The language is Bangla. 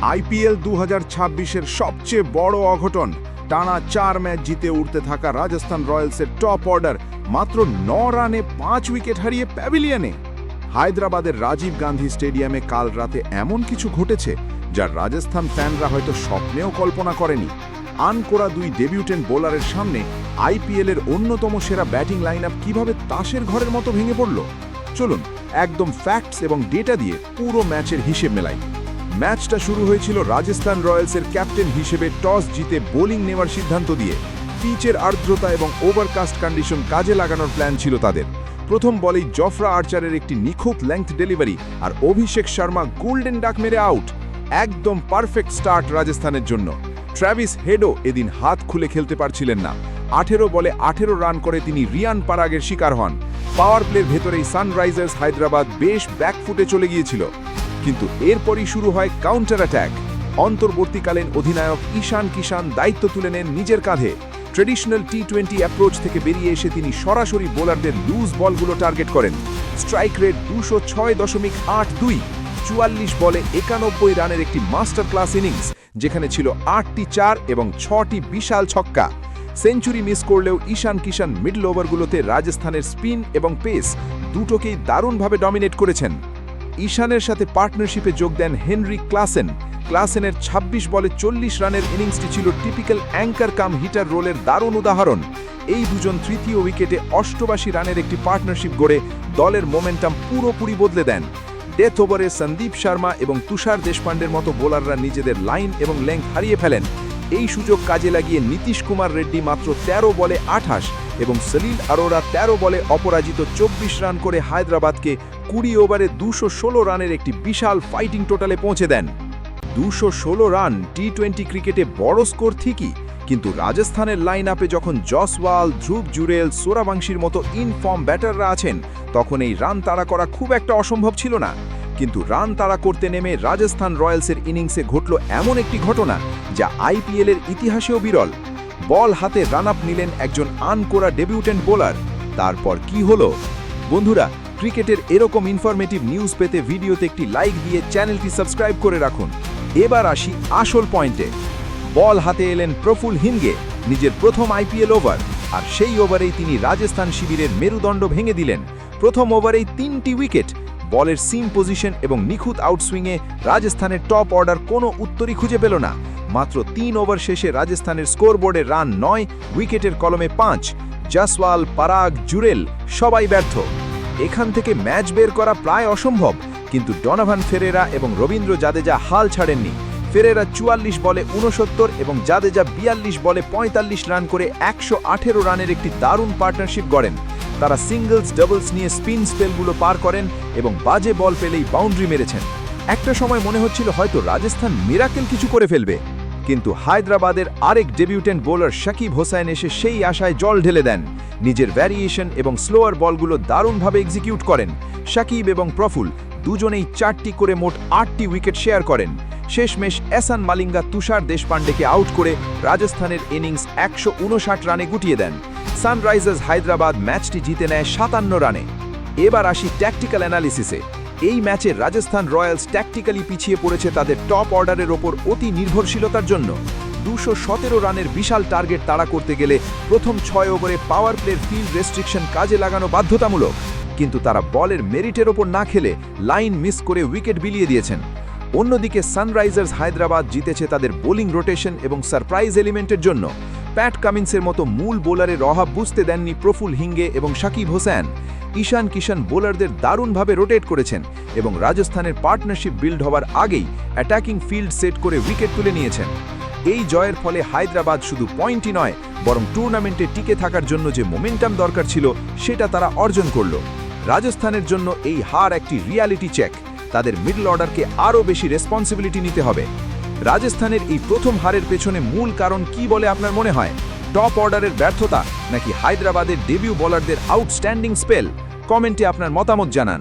আইপিএল 2026-এর সবচেয়ে বড় অঘটন, টানা 4 ম্যাচ জিতে উঠতে থাকা রাজস্থান রয়্যালসের টপ অর্ডার মাত্র 9 রানে 5 উইকেট হারিয়ে প্যাভিলিয়নে। হায়দ্রাবাদের রাজীব গান্ধী স্টেডিয়ামে কাল রাতে এমন কিছু ঘটেছে যা রাজস্থান ফ্যানরা হয়তো স্বপ্নেও কল্পনা করেনি। আনকোরা 2 ডেবিউটেন্ট বোলারের সামনে আইপিএলের অন্যতম সেরা ব্যাটিং লাইন আপ কীভাবে তাসের ঘরের মতো ভেঙে পড়ল, চলুন একদম ফ্যাক্টস এবং ডেটা দিয়ে পুরো ম্যাচের হিসেব মেলাই। ম্যাচটা শুরু হয়েছিল রাজস্থান রয়্যালসের ক্যাপ্টেন হিসেবে টস জিতে বোলিং নেওয়ার সিদ্ধান্ত দিয়ে। পিচের আর্দ্রতা এবং ওভারকাস্ট কন্ডিশন কাজে লাগানোর প্ল্যান ছিল তাদের। প্রথম বলেই জফরা আর্চারের একটি নিখুঁত লেংথ ডেলিভারি আর অভিষেক শর্মা গোল্ডেন ডাক মেরে আউট। একদম পারফেক্ট স্টার্ট রাজস্থানের জন্য। ট্র্যাভিস হেডও এদিন হাত খুলে খেলতে পারছিলেন না। 18 বলে 18 রান করে তিনি রিয়ান পারাগের শিকার হন। পাওয়ার প্লের ভেতরেই সানরাইজার্স হায়দ্রাবাদ বেশ ব্যাকফুটে চলে গিয়েছিল, কিন্তু এরপরই শুরু হয় কাউন্টার অ্যাট্যাক। অন্তর্বর্তীকালীন অধিনায়ক ঈশান কিষান দায়িত্ব তুলে নেন নিজের কাঁধে। ট্রেডিশনাল টি-20 অ্যাপ্রোচ থেকে বেরিয়ে এসে তিনি সরাসরি বোলারদের লুজ বলগুলো টার্গেট করেন। স্ট্রাইক রেট 206.82, 44 বলে 91 রানের একটি মাস্টার ক্লাস ইনিংস, যেখানে ছিল 8টি 4 এবং 6টি বিশাল ছক্কা। সেঞ্চুরি মিস করলেও ঈশান কিষান মিডল ওভারগুলোতে রাজস্থানের স্পিন এবং পেস দুটোকেই দারুণভাবে ডমিনেট করেছেন। ঈশানের সাথে পার্টনারশিপে যোগ দেন হেনরি ক্লাসেনের 26 বলে 40 রানের ইনিংসটি ছিল টিপিক্যাল অ্যাঙ্কার কাম হিটার রোলের দারুণ উদাহরণ। এই দুজন তৃতীয় উইকেটে 88 রানের একটি পার্টনারশিপ গড়ে দলের মোমেন্টাম পুরোপুরি বদলে দেন। ডেথ ওভারে সন্দীপ শর্মা এবং তুষার দেশপান্ডের মতো বোলাররা নিজেদের লাইন এবং লেংথ হারিয়ে ফেলেন। এই সুযোগ কাজে লাগিয়ে নীতিশ কুমার রেড্ডি মাত্র 13 বলে 28 এবং সলিল আরোরা 13 বলে অপরাজিত 24 রান করে হায়দ্রাবাদকে 20 ওভারে 216 রানের একটি বিশাল ফাইটিং টোটালে পৌঁছে দেন। 216 রান টি-20 ক্রিকেটে বড় স্কোর ঠিকই, কিন্তু রাজস্থানের লাইন আপে যখন জসওয়াল, ধ্রুব জুরেল, সোরাবাংশীর মতো ইনফর্ম ব্যাটাররা আছেন, তখন এই রান তাড়া করা খুব একটা অসম্ভব ছিল না। কিন্তু রান তাড়া করতে নেমে রাজস্থান রয়্যালসের ইনিংসে ঘটল এমন একটি ঘটনা যা আইপিএলের ইতিহাসেও বিরল। বল হাতে রান আপ নিলেন একজন আনকোরা ডেবিউটেন্ট বোলার। তারপর কি হলো? বন্ধুরা, ক্রিকেটের এরকম ইনফরমেটিভ নিউজ পেতে ভিডিওতে একটি লাইক দিয়ে চ্যানেলটি সাবস্ক্রাইব করে রাখুন। এবার আসি আসল পয়েন্টে। বল হাতে এলেন প্রফুল হিনগে, নিজের প্রথম আইপিএল ওভার, আর সেই ওভারেই তিনি রাজস্থান শিবিরের মেরুদণ্ড ভেঙে দিলেন। প্রথম ওভারেই 3টি উইকেট। বলের সিম পজিশন এবং নিখুঁত আউটসুইংয়ে রাজস্থানের টপ অর্ডার কোনো উত্তরই খুঁজে পেল না। মাত্র 3 ওভার শেষে রাজস্থানের স্কোরবোর্ডে রান 9, উইকেটের কলমে 5। জসওয়াল, পারাগ, জুরেল সবাই ব্যর্থ। এখান থেকে ম্যাচ বের করা প্রায় অসম্ভব, কিন্তু ডোনোভান ফেরেরা এবং রবীন্দ্র জাদেজা হাল ছাড়েননি। ফেরেরা 44 বলে 69 এবং জাদেজা 42 বলে 45 রান করে 118 রানের একটি দারুণ পার্টনারশিপ গড়েন। তারা সিঙ্গলস ডাবলস নিয়ে স্পিন স্পেলগুলো পার করেন এবং বাজে বল পেলেই বাউন্ডারি মেরেছেন। একটা সময় মনে হচ্ছিল হয়তো রাজস্থান মিরাকেল কিছু করে ফেলবে, কিন্তু হায়দ্রাবাদের আরেক ডেবিউটেন্ট বোলার শাকিব হোসেন এসে সেই আশায় জল ঢেলে দেন। নিজের ভ্যারিয়েশন এবং স্লোয়ার বলগুলো দারুণভাবে এক্সিকিউট করেন। শাকিব এবং প্রফুল দুজনেই 4টি করে মোট 8টি উইকেট শেয়ার করেন। শেষমেশ এসান মালিঙ্গা তুষার দেশপান্ডেকে আউট করে রাজস্থানের ইনিংস 159 রানে গুটিয়ে দেন। সানরাইজার্স হায়দ্রাবাদ ম্যাচটি জিতে নেয় 57 রানে। এবার আসি ট্যাকটিক্যাল অ্যানালিসিসে। এই ম্যাচে রাজস্থান রয়্যালস ট্যাকটিক্যালি পিছিয়ে পড়েছে তাদের টপ অর্ডারের ওপর অতি নির্ভরশীলতার জন্য। 217 রানের বিশাল টার্গেট তাড়া করতে গেলে প্রথম 6 ওভারে পাওয়ার প্লের ফিল্ড রেস্ট্রিকশন কাজে লাগানো বাধ্যতামূলক, কিন্তু তারা বলের মেরিটের ওপর না খেলে লাইন মিস করে উইকেট বিলিয়ে দিয়েছেন। অন্যদিকে সানরাইজার্স হায়দ্রাবাদ জিতেছে তাদের বোলিং রোটেশন এবং সারপ্রাইজ এলিমেন্টের জন্য। প্যাট কামিন্সের মতো মূল বোলারের অভাব বুঝতে দেননি প্রফুল হিনগে এবং শাকিব হোসেন। ঈশান কিষান বোলারদের দারুণভাবে রোটেট করেছেন এবং রাজস্থানের পার্টনারশিপ বিল্ড হওয়ার আগেই অ্যাটাকিং ফিল্ড সেট করে উইকেট তুলে নিয়েছেন। এই জয়ের ফলে হায়দ্রাবাদ শুধু পয়েন্টই নয়, বরং টুর্নামেন্টে টিকে থাকার জন্য যে মোমেন্টাম দরকার ছিল সেটা তারা অর্জন করল। রাজস্থানের জন্য এই হার একটি রিয়ালিটি চেক। তাদের মিডল অর্ডারকে আরও বেশি রেসপন্সিবিলিটি নিতে হবে। রাজস্থানের এই প্রথম হারের পেছনে মূল কারণ কি বলে আপনার মনে হয়? টপ অর্ডারের ব্যর্থতা নাকি হায়দ্রাবাদের ডেবিউ বোলারদের আউটস্ট্যান্ডিং স্পেল? কমেন্টে আপনার মতামত জানান।